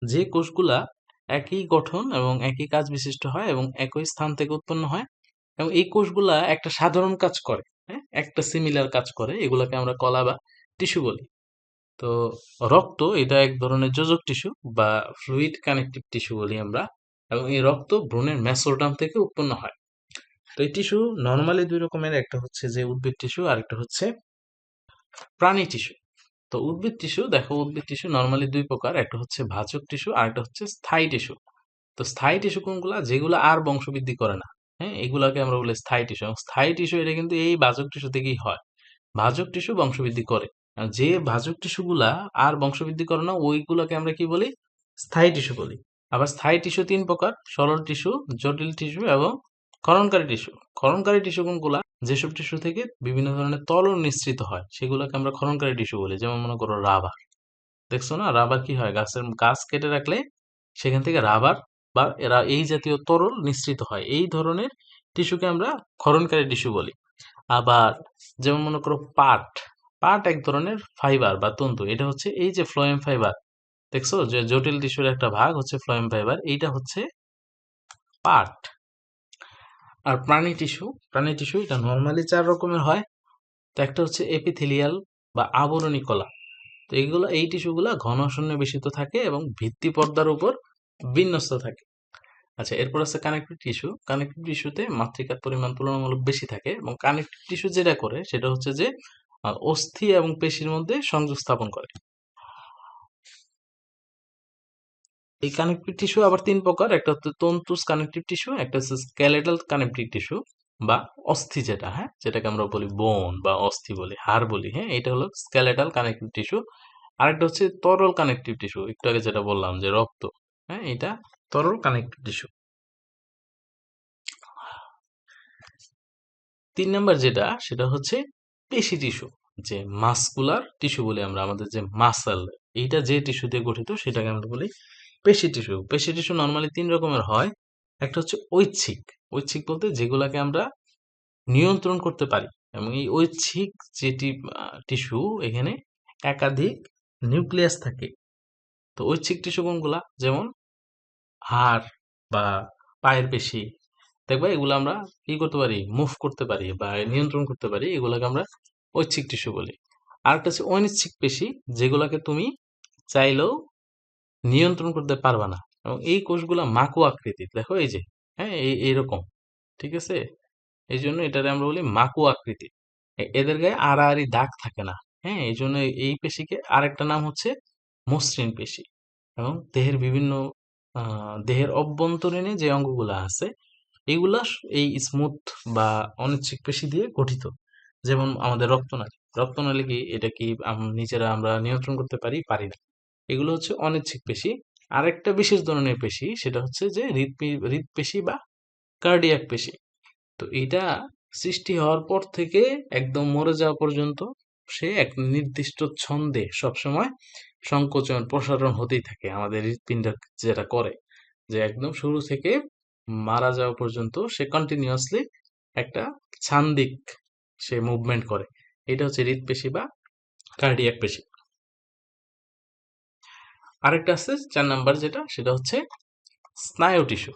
Speaker 1: যে কোষগুলা একই গঠন এবং একই কাজ বিশিষ্ট হয় এবং একই স্থান থেকে উৎপন্ন হয়, এবং এই কোষগুলা একটা সাধারণ কাজ করে, হ্যাঁ, একটা সিমিলার কাজ করে, এগুলাকে আমরা কলা বা টিস্যু বলি। তো রক্ত এটা এক ধরনের যোজক টিস্যু বা ফ্লুইড কানেকটিভ টিস্যু বলি আমরা, এবং এই রক্ত ভ্রূণের মেসোডার্ম থেকে উৎপন্ন হয়। তো এই টিস্যু নর্মালি দুই রকমের, একটা হচ্ছে যে উদ্ভিদ টিস্যু, আর একটা হচ্ছে প্রাণী টিস্যু। তো উদ্ভিদ টিস্যু দেখো, উদ্ভিদ টিস্যু নর্মালি দুই প্রকার, একটা হচ্ছে ভাজক টিস্যু আর একটা হচ্ছে স্থায়ী টিস্যু। তো স্থায়ী টিস্যু কোনগুলা? যেগুলো আর বংশবৃদ্ধি করে না, হ্যাঁ, এগুলাকে আমরা বলি স্থায়ী টিস্যু। এবং স্থায়ী টিস্যু এটা কিন্তু এই ভাজক টিস্যু থেকেই হয়। ভাজক টিস্যু বংশবৃদ্ধি করে, আর যে ভাজক টিস্যুগুলা আর বংশবৃদ্ধি করে না ওইগুলাকে আমরা কি বলি? স্থায়ী টিস্যু বলি। আবার স্থায়ী টিস্যু তিন প্রকার: সরল টিস্যু, জটিল টিস্যু এবং ক্ষরণকারী টিস্যু। ক্ষরণকারী টিস্যু কোনগুলা? যেসব টিস্যু থেকে বিভিন্ন ধরনের তরল নিঃসৃত হয় সেগুলোকে আমরা ক্ষরণকারী টিস্যু বলি। যেমন মনে করো রাবার, দেখছো না রাবার কি হয়? গাছ কেটে রাখলে সেখান থেকে রাবার বা এরা এই জাতীয় তরল নিঃসৃত হয়, এই ধরনের টিস্যুকে আমরা ক্ষরণকারী টিস্যু বলি। আবার যেমন মনে করো পাট, পাট এক ধরনের ফাইবার বা তন্তু, এটা হচ্ছে এই যে ফ্লোয়েম ফাইবার, দেখছো যে জটিল টিস্যুর একটা ভাগ হচ্ছে ফ্লোয়েম ফাইবার, এইটা হচ্ছে পাট। আর প্রাণী টিস্যু এটা নর্মালি চার রকমের হয়। তো একটা হচ্ছে এপিথেলিয়াল বা আবরণী কলা। তো এই টিস্যুগুলা ঘন শূন্য বেষ্টিত থাকে এবং ভিত্তি পর্দার উপর বিন্যস্ত থাকে। আচ্ছা, এরপর আছে কানেক্টিভ টিস্যু। কানেক্টিভ টিস্যুতে মাতৃকার পরিমাণ তুলনামূলক বেশি থাকে এবং কানেক্টিভ টিস্যু যেটা করে সেটা হচ্ছে যে অস্থি এবং পেশির মধ্যে সংযোগ স্থাপন করে। এই কানেক্টিভ টিস্যু আবার ৩ প্রকার। একটা হচ্ছে তন্তুজ কানেক্টিভ টিস্যু, একটা হচ্ছে স্কেলেটাল কানেক্টিভ টিস্যু বা অস্থি যেটা, হ্যাঁ? যেটাকে আমরা বলি বোন বা অস্থি বলি, হাড় বলি, হ্যাঁ? এটা হলো স্কেলেটাল কানেক্টিভ টিস্যু। আরেকটা হচ্ছে তরল কানেক্টিভ টিস্যু। একটু আগে যেটা বললাম যে রক্ত, হ্যাঁ? এটা তরল কানেক্টিভ টিস্যু। ৩ নাম্বার যেটা সেটা হচ্ছে পেশি টিস্যু। যে মাসকুলার টিস্যু বলি আমরা, আমাদের যে মাসল, এইটা যে টিস্যু দিয়ে গঠিত সেটাকে আমরা বলি পেশি টিস্যু। পেশি টিস্যু নরমালি ৩ রকমের হয়। একটা হচ্ছে ঐচ্ছিক। ঐচ্ছিক বলতে যেগুলাকে আমরা নিয়ন্ত্রণ করতে পারি এবং এই ঐচ্ছিক যেটি টিস্যু, এখানে একাধিক নিউক্লিয়াস থাকে। তো ঐচ্ছিক টিস্যু কোনগুলা? যেমন হাড় বা পায়ের পেশি, দেখবা এগুলো আমরা কি করতে পারি, মুভ করতে পারি বা নিয়ন্ত্রণ করতে পারি, এগুলোকে আমরা ঐচ্ছিক টিস্যু বলি। আরেকটা হচ্ছে অনিচ্ছিক পেশি, যেগুলোকে তুমি চাইলেও নিয়ন্ত্রণ করতে পারবা না এবং এই কোষগুলা মাকু আকৃতির, দেখো এই যে, হ্যাঁ, এইরকম, ঠিক আছে? এই জন্য এটারে আমরা বলি মাকু আকৃতি। এদের গায়ে আড়াআড়ি দাগ থাকে না, হ্যাঁ? এই জন্য এই পেশিকে আরেকটা নাম হচ্ছে মসৃণ পেশি। এবং দেহের বিভিন্ন দেহের অভ্যন্তরীণে যে অঙ্গগুলা আছে, এগুলা এই স্মুথ বা অনিচ্ছিক পেশি দিয়ে গঠিত। যেমন আমাদের রক্তনালী। রক্তনালী কি, এটা কি নিজেরা আমরা নিয়ন্ত্রণ করতে পারি? পারি না। এগুলো হচ্ছে অনিচ্ছিক পেশি। আরেকটা বিশেষ ধরনের পেশি সেটা হচ্ছে যে হৃদপেশি বা কার্ডিয়াক পেশি। তো এটা সৃষ্টি হওয়ার পর থেকে একদম মরে যাওয়া পর্যন্ত সে এক নির্দিষ্ট ছন্দে সবসময় সংকোচন প্রসারণ হতেই থাকে, আমাদের হৃৎপিণ্ড যেটা করে, যে একদম শুরু থেকে মারা যাওয়া পর্যন্ত সে কন্টিনিউয়াসলি একটা ছান্দিক সে মুভমেন্ট করে। এটা হচ্ছে হৃদপেশি বা কার্ডিয়াক পেশি। আরেকটা আছে ৪ নাম্বার যেটা, সেটা হচ্ছে স্নায়ু টিস্যু।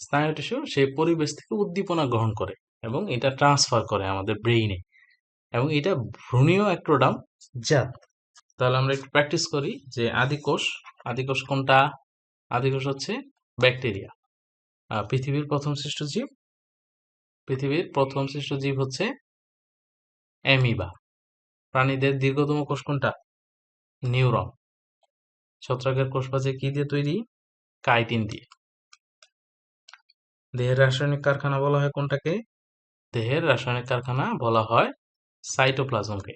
Speaker 1: স্নায়ু টিস্যু সে পরিবেশ থেকে উদ্দীপনা গ্রহণ করে এবং এটা ট্রান্সফার করে আমাদের ব্রেইনে এবং এটা ভ্রূণীয় একটোডাম জাত। তাহলে আমরা একটু প্র্যাকটিস করি যে আদিকোষ। আদিকোষ কোনটা? আদিকোষ হচ্ছে ব্যাকটেরিয়া। পৃথিবীর প্রথম সৃষ্ট জীব, পৃথিবীর প্রথম সৃষ্ট জীব হচ্ছে অ্যামিবা। প্রাণীদের দীর্ঘতম কোষ কোনটা? নিউরন। ছত্রাকের কোষপ্রাচীর কি দিয়ে তৈরি? কাইটিন দিয়ে। দেহের রাসায়নিক কারখানা বলা হয় কোনটাকে? দেহের রাসায়নিক কারখানা বলা হয় সাইটোপ্লাজমকে।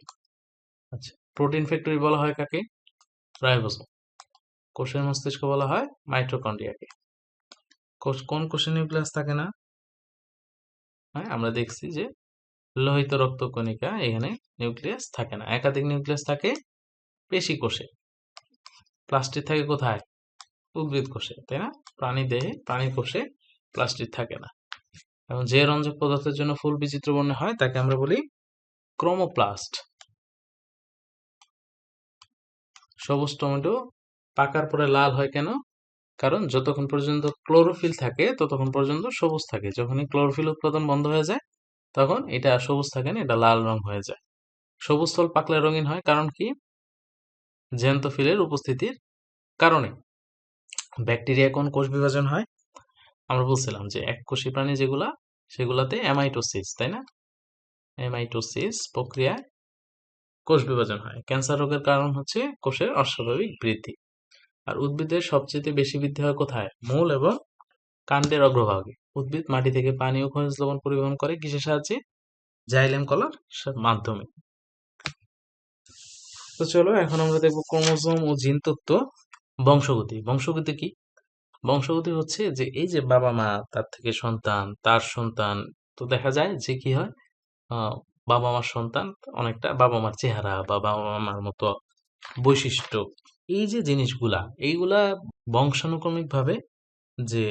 Speaker 1: আচ্ছা, প্রোটিন ফ্যাক্টরি বলা হয় কাকে? রাইবোসোম। কোষের মস্তিষ্ক বলা হয় মাইটোকন্ড্রিয়াকে। কোন কোষে নিউক্লিয়াস থাকে না? হ্যাঁ, আমরা দেখছি যে লোহিত রক্তকণিকা, এখানে নিউক্লিয়াস থাকে না। একাধিক নিউক্লিয়াস থাকে পেশি কোষে। প্লাস্টিড থাকে কোথায়? উদ্ভিদ কোষে, তাই না? প্রাণী দেহে, প্রাণী কোষে প্লাস্টিড থাকে না। এবং যে রঞ্জক পদার্থের জন্য ফুল বিচিত্র বর্ণে হয় তাকে আমরা বলি ক্রোমোপ্লাস্ট। সবুজ টমেটো পাকার পরে লাল হয় কেন? কারণ যতক্ষণ পর্যন্ত ক্লোরোফিল থাকে ততক্ষণ পর্যন্ত সবুজ থাকে। যখনই ক্লোরোফিল উৎপাদন বন্ধ হয়ে যায় তখন এটা সবুজ থাকে না, এটা লাল রং হয়ে যায়। সবুজ ফল পাকলে রঙিন হয়, কারণ কি? জ্যান্তোফিলের উপস্থিতির কারণে। ব্যাকটেরিয়া কোন কোষ বিভাজন হয়? আমরা বলছিলাম যে এককোষী প্রাণী যেগুলা, সেগুলাতে অ্যামাইটোসিস, তাই না? অ্যামাইটোসিস প্রক্রিয়ায় কোষ বিভাজন হয়। ক্যান্সার রোগের কারণ হচ্ছে কোষের অস্বাভাবিক বৃদ্ধি। আর উদ্ভিদের সবচেয়ে বেশি বৃদ্ধি হয় কোথায়? মূল এবং কাণ্ডের অগ্রভাগে। উদ্ভিদ মাটি থেকে পানি ও খনিজ লবণ পরিবহন করে কিসের সাহায্যে? জাইলেম কলার মাধ্যমে। তো চলো এখন আমরা দেখবো ক্রোমোজোম ও জিন তত্ত্ব। বংশগতি। বংশগতি কি? বংশগতি হচ্ছে যে এই যে বাবা মা, তার থেকে সন্তান, তার সন্তান। তো দেখা যায় যে কি হয়, আহ, বাবা মার সন্তান অনেকটা বাবা মার চেহারা বা বাবা মার মতো বৈশিষ্ট্য, এই যে জিনিসগুলা, এইগুলা বংশানুক্রমিক ভাবে যে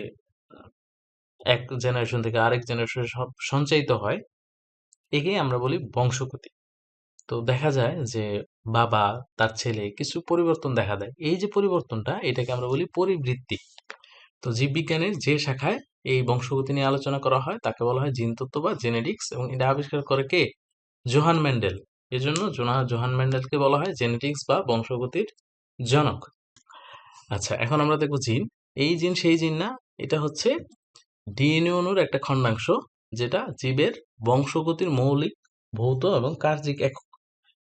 Speaker 1: এক জেনারেশন থেকে আরেক জেনারেশন সঞ্চারিত হয়, একেই আমরা বলি বংশগতি। তো দেখা যায় যে বাবা, তার ছেলে কিছু পরিবর্তন দেখা দেয়, এই যে পরিবর্তনটা, এটাকে আমরা বলি পরিবৃত্তি। তো জীববিজ্ঞানের যে শাখায় এই বংশগতি নিয়ে আলোচনা করা হয় তাকে বলা হয় জিনতত্ত্ব বা জেনেটিক্স, এবং এটা আবিষ্কার করে কে? Johann Mendel. এজন্য জোহান মেন্ডেলকে বলা হয় জেনেটিক্স বা বংশগতির জনক। আচ্ছা, এখন আমরা দেখবো জিন। এই জিন সেই জিন না এটা হচ্ছে ডিএনএ অণুর একটা খণ্ডাংশ, যেটা জীবের বংশগতির মৌলিক, ভৌত এবং কার্যিক একক।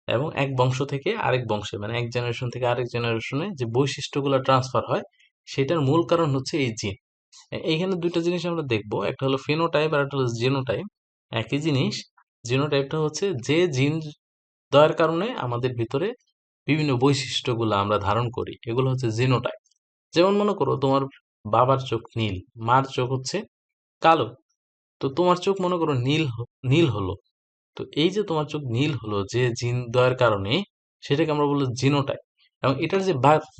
Speaker 1: এবং এক বংশ থেকে আরেক বংশে, মানে এক জেনারেশন থেকে আরেক জেনারেশনে যে বৈশিষ্ট্যগুলো ট্রান্সফার হয়, সেটার মূল কারণ হচ্ছে এই জিন। এইখানে দুইটা জিনিস আমরা দেখবো, একটা হলো ফিনোটাইপ আর একটা হলো জিনোটাইপ। একই জিনিস। জিনোটাইপটা হচ্ছে যে জিন দয়ের কারণে আমাদের ভিতরে বিভিন্ন বৈশিষ্ট্যগুলো আমরা ধারণ করি, এগুলো হচ্ছে জিনোটাইপ। যেমন মনে করো তোমার বাবার চোখ নীল, মার চোখ হচ্ছে কালো। তো তোমার চোখ মনে করো নীল হলো। তো এই যে তোমার চোখ নীল হলো যে জিন দয়ের কারণে, সেটাকে আমরা বলবো জিনোটাইপ। এবং এটার যে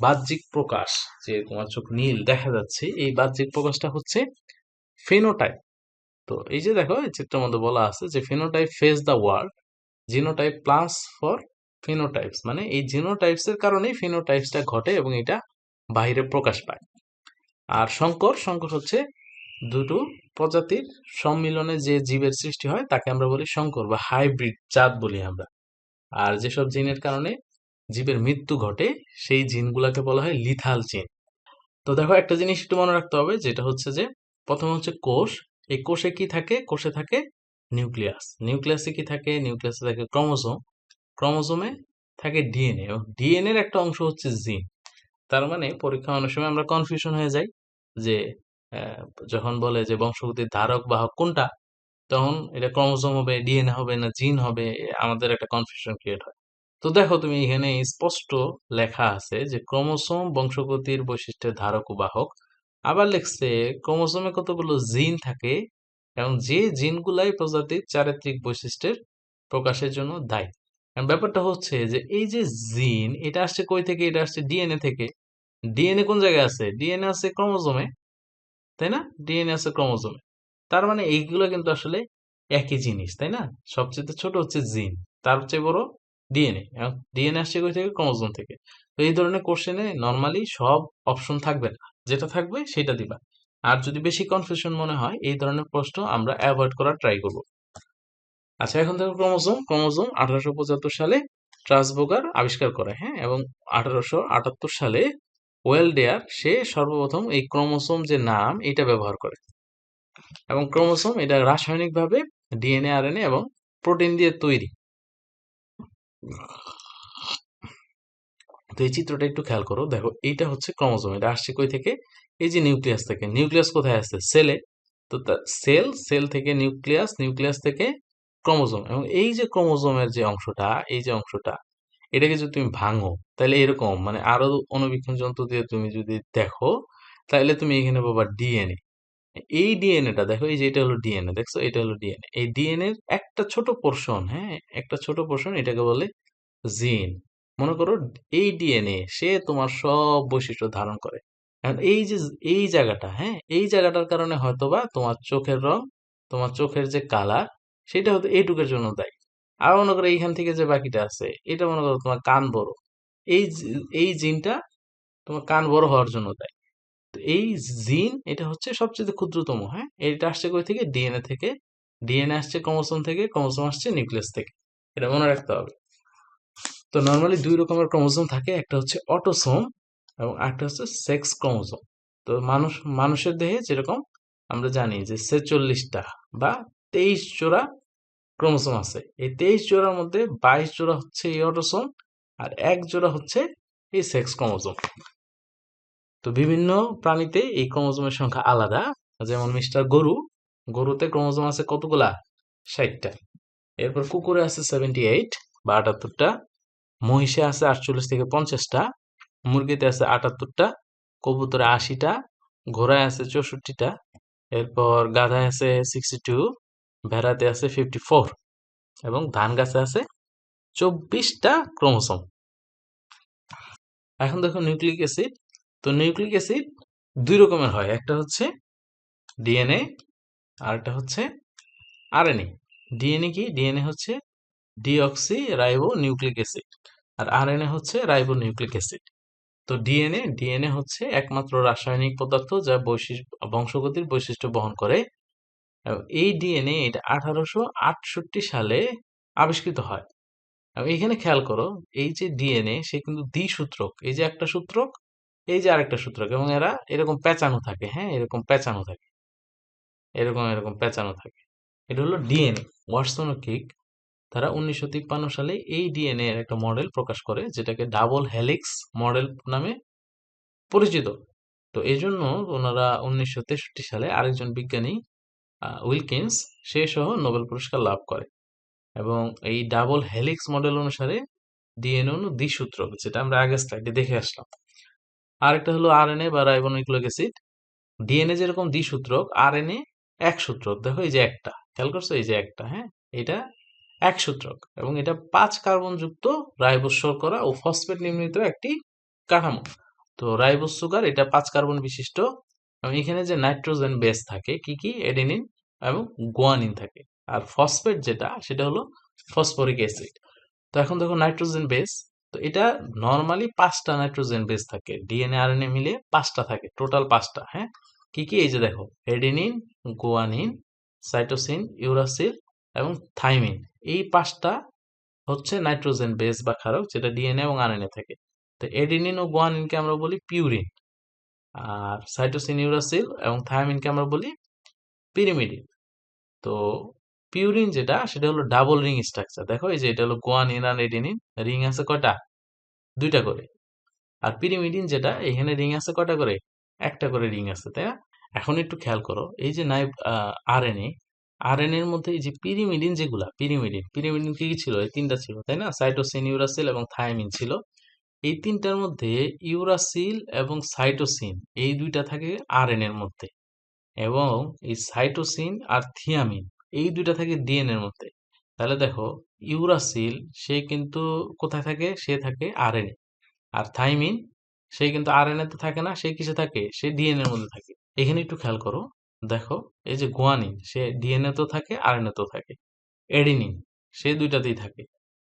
Speaker 1: বাহ্যিক প্রকাশ, যে তোমার চোখ নীল দেখা যাচ্ছে, এই বাহ্যিক প্রকাশটা হচ্ছে ফেনোটাইপ। তো এই যে দেখো এই চিত্রের মধ্যে বলা আছে যে phenotype faces the world, genotype plus for phenotypes, মানে এই জিনোটাইপস এর কারণেই ফিনোটাইপসটা ঘটে এবং এটা বাইরে প্রকাশ পায়। আর সংকর হচ্ছে দুটো প্রজাতির সম্মিলনে যে জীবের সৃষ্টি হয়, তাকে আমরা বলি সংকর বা হাইব্রিড জাত বলি আমরা। আর যেসব জিনের কারণে জীবের মৃত্যু ঘটে, সেই জিনগুলাকে বলা হয় লিথাল জিন। তো দেখো একটা জিনিস একটু মনে রাখতে হবে, যেটা হচ্ছে যে প্রথমে হচ্ছে কোষ। এই কোষে কি থাকে? কোষে থাকে নিউক্লিয়াস। নিউক্লিয়াসে কি থাকে? নিউক্লিয়াসে থাকে ক্রোমোসোম। ক্রোমোসোমে থাকে ডিএনএ, এবং ডিএনএ এর একটা অংশ হচ্ছে জিন। তার মানে পরীক্ষা অনেক সময় আমরা কনফিউশন হয়ে যাই যে আহ, যখন বলে যে বংশগতির ধারক বাহক কোনটা, তখন এটা ক্রোমোসোম হবে, ডিএনএ হবে না জিন হবে, আমাদের একটা কনফিউশন ক্রিয়েট হয়। তো দেখো তুমি এখানে স্পষ্ট লেখা আছে যে ক্রোমোসোম বংশগতির বৈশিষ্ট্যের ধারক ও বাহক। আবার লিখছে ক্রোমোসোমে কতগুলো জিন থাকে এবং যে জিনগুলাই প্রজাতির চারিত্রিক বৈশিষ্ট্যের প্রকাশের জন্য দায়ী। এখন ব্যাপারটা হচ্ছে যে এই যে জিন, এটা আসছে কই থেকে? এটা আসছে ডিএনএ থেকে। ডিএনএ কোন জায়গায় আছে? ডিএনএ আছে ক্রোমোসোমে, তাই না? ডিএনএ আছে ক্রোমোসোমে। তার মানে এইগুলো কিন্তু আসলে একই জিনিস, তাই না? সবচেয়ে ছোট হচ্ছে জিন, তার চেয়ে বড় ডিএনএ। ডিএনএ আসছে কই থেকে? ক্রোমোসোম থেকে। তো এই ধরনের কোশ্চেনে নর্মালি সব অপশন থাকবে না, যেটা থাকবে সেটা দিবা। আর যদি বেশি কনফিউশন মনে হয়, এই ধরনের প্রশ্ন আমরা অ্যাভয়েড করার ট্রাই করব। আচ্ছা, এখন দেখো ক্রোমোসোম। ক্রোমোসোম 1875 সালে ট্রাসবোগার আবিষ্কার করে, হ্যাঁ, এবং 1878 সালে ওয়েলডেয়ার সে সর্বপ্রথম এই ক্রোমোসোম যে নাম, এটা ব্যবহার করে। এবং ক্রোমোসোম এটা রাসায়নিকভাবে ডিএনএ, আরএনএ এবং প্রোটিন দিয়ে তৈরি। তো এই চিত্রটা একটু খেয়াল করো, দেখো এইটা হচ্ছে ক্রোমোসোম। এটা আসছে কই থেকে? এই যে নিউক্লিয়াস থেকে। নিউক্লিয়াস কোথায় আছে? সেলে। তো সেল থেকে নিউক্লিয়াস, নিউক্লিয়াস থেকে ক্রোমোসোম। এবং এই যে ক্রোমোসোমের যে অংশটা, এই যে অংশটা, এটাকে যদি তুমি ভাঙো, তাহলে এরকম, মানে আরো অনুবীক্ষণ যন্ত্র দিয়ে তুমি যদি দেখো, তাহলে তুমি এখানে পাবা ডিএনএ। এই ডিএনএটা দেখো, এই যে এটা হলো ডিএনএ, দেখছো? এটা হলো ডিএনএ। এই ডিএনএ এর একটা ছোট পোর্শন, হ্যাঁ, একটা ছোট পোর্শন, এটাকে বলে জিন। মনে করো এই ডিএনএ সে তোমার সব বৈশিষ্ট্য ধারণ করে। এখন এই যে এই জায়গাটা, হ্যাঁ, এই জায়গাটার কারণে হয়তোবা তোমার চোখের রং, তোমার চোখের যে কালার, সেটা হয়তো এইটুকের জন্য দায়ী। আর মনে করো এইখান থেকে যে বাকিটা আছে, এটা মনে করো তোমার কান বড়, এই জিনটা তোমার কান বড় হওয়ার জন্য দায়ী। তো এই জিন এটা হচ্ছে সবচেয়ে ক্ষুদ্রতম, হ্যাঁ, এটা আসছে কই থেকে? ডিএনএ থেকে। ডিএনএ আসছে ক্রোমোসোম থেকে, ক্রোমোসোম আসছে নিউক্লিয়াস থেকে। এটা মনে রাখতে হবে। তো নর্মালি দুই রকমের ক্রোমোসোম থাকে, একটা হচ্ছে অটোসোম এবং একটা হচ্ছে সেক্স ক্রোমোসোম। তো মানুষের দেহে যেরকম আমরা জানি যে 46টা বা 23 জোড়া ক্রোমোসোম আছে। এই 23 জোড়ার মধ্যে 22 জোড়া হচ্ছে এই অটোসোম, আর এক জোড়া হচ্ছে এই সেক্স ক্রোমোসোম। তো বিভিন্ন প্রাণীতে এই ক্রোমোসোমের সংখ্যা আলাদা। যেমন মিস্টার গরু, গরুতে ক্রোমোসোম আছে কতগুলা? 60টা। এরপর কুকুরে আছে 78 বা 78টা। মহিষে আছে 48 থেকে 50টা। মুরগিতে আছে 78টা। কবুতরে 80টা। ঘোড়ায় আছে 64টা। এরপর গাধায় আছে 62। ভেড়াতে আছে 54। এবং ধান গাছে আছে 24টা ক্রোমোসোম। এখন দেখো নিউক্লিক অ্যাসিড। তো নিউক্লিক অ্যাসিড দুই রকমের হয়, একটা হচ্ছে ডিএনএ আর একটা হচ্ছে আরএনএ। ডিএনএ কি? ডিএনএ হচ্ছে ডিঅক্সি রাইবো নিউক্লিক অ্যাসিড, আর আরএনএ হচ্ছে রাইবো নিউক্লিক অ্যাসিড। তো ডিএনএ হচ্ছে একমাত্র রাসায়নিক পদার্থ যা বংশগতির বৈশিষ্ট্য বহন করে। এবং এই ডিএনএ এটা 1868 সালে আবিষ্কৃত হয়। এবং এখানে খেয়াল করো, এই যে ডিএনএ সে কিন্তু দ্বিসূত্রক। এই যে একটা সূত্রক, এই যে আরেকটা সূত্রক, এবং এরা এরকম পেঁচানো থাকে, হ্যাঁ, এরকম পেঁচানো থাকে, এরকম এরকম পেঁচানো থাকে। এটা হলো ডিএনএ। ওয়াটসন ও কিক তারা 1953 সালে এই ডিএনএ এর একটা মডেল প্রকাশ করে, যেটাকে ডাবল হেলিক্স মডেল নামে পরিচিত। তো এই জন্য ওনারা 1963 সালে আরেকজন বিজ্ঞানী উইলকিন্স, সে সহ নোবেল পুরস্কার লাভ করে। এবং এই ডাবল হেলিক্স মডেল অনুসারে ডিএনএ হলো দ্বিসূত্রক, যেটা আমরা আগের স্লাইডে দেখে আসলাম। আরেকটা হলো আরএনএ বা রাইবোনিউক্লিক অ্যাসিড। ডিএনএ যেরকম দ্বিসূত্রক, আরএনএ এক সূত্রক। দেখো এই যে একটা, খেয়াল করছো, এই যে একটা, হ্যাঁ, এটা এক সূত্রক, এবং এটা 5 কার্বন যুক্ত রাইবোজ শর্করা ও ফসফেট নির্মিত একটি কাঠামো। তো রাইবোজ সুগার এটা 5 কার্বন বিশিষ্ট, এবং এখানে যে নাইট্রোজেন বেস থাকে কি কি, এডেনিন এবং গুয়ানিন থাকে। আর ফসফেট যেটা, সেটা হলো ফসফরিক অ্যাসিড। তো এখন দেখো নাইট্রোজেন বেস, তো এটা নর্মালি 5টা নাইট্রোজেন বেস থাকে, ডিএনএ আরএনএ মিলে 5টা থাকে, টোটাল 5টা, হ্যাঁ। কি কি, এই যে দেখো, এডেনিন, গুয়ানিন, সাইটোসিন, ইউরাসিল এবং থাইমিন, এই 5টা হচ্ছে নাইট্রোজেন বেস বা ক্ষারক, যেটা ডিএনএ এবং আরএনএ থাকে। তো এডেনিন ও গুয়ানিনকে আমরা বলি পিউরিন, আর সাইটোসিন, ইউরাসিল এবং থায়ামিনকে আমরা বলি পিরিমিডিন। তো পিউরিন যেটা, সেটা হলো ডাবল রিং স্ট্রাকচার। দেখো এই যে এটা হলো গুয়ানিন আর এডেনিন, রিং আছে কয়টা, 2টা করে। আর পিরিমিডিন যেটা, এখানে রিং আছে কয়টা করে, একটা করে রিং আছে, তাই না? এখন একটু খেয়াল করো, এই যে আরএনএ, আরএনএ এর মধ্যে এই যে পিরিমিডিন যেগুলা, পিরিমিডিন পিরিমিডিন কি কি ছিল, এই 3টা ছিল, তাই না? সাইটোসিন, ইউরাসিল এবং থায়ামিন ছিল। এই 3টার মধ্যে ইউরাসিল এবং সাইটোসিন, এই 2টা থাকে আরএনএ এর মধ্যে, এবং এই সাইটোসিন আর থিয়ামিন, এই 2টা থাকে ডিএনএ এর মধ্যে। তাহলে দেখো, ইউরাসিল সে কিন্তু কোথায় থাকে, সে থাকে আরএনএ। আর থাইমিন সে কিন্তু আরএনএ তে থাকে না, সে কিসে থাকে, সে ডিএনএ এর মধ্যে থাকে। এখানে একটু খেয়াল করো, দেখো এই যে গুয়ানিন, সে ডিএনএ তেও থাকে, আরএনএ তেও থাকে। এডিনিন সে 2টাতেই থাকে।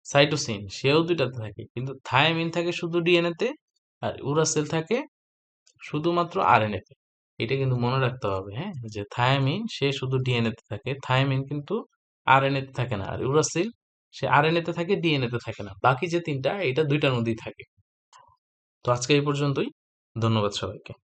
Speaker 1: সাইটোসিন সেও 2টাতে থাকে, কিন্তু থায়ামিন থাকে শুধু ডিএনএ তে, আর ইউরাসিল থাকে শুধুমাত্র আরএনএ তে। এটা কিন্তু মনে রাখতে হবে, হ্যাঁ, যে থায়ামিন সে শুধু ডিএনএ তে থাকে, থায়ামিন কিন্তু আরএনএ তে থাকে না, আর ইউরাসিল সে আরএনএ তে থাকে, ডিএনএ তে থাকে না। বাকি যে 3টা, এটা 2টার মধ্যেই থাকে। তো আজকে এই পর্যন্তই। ধন্যবাদ সবাইকে।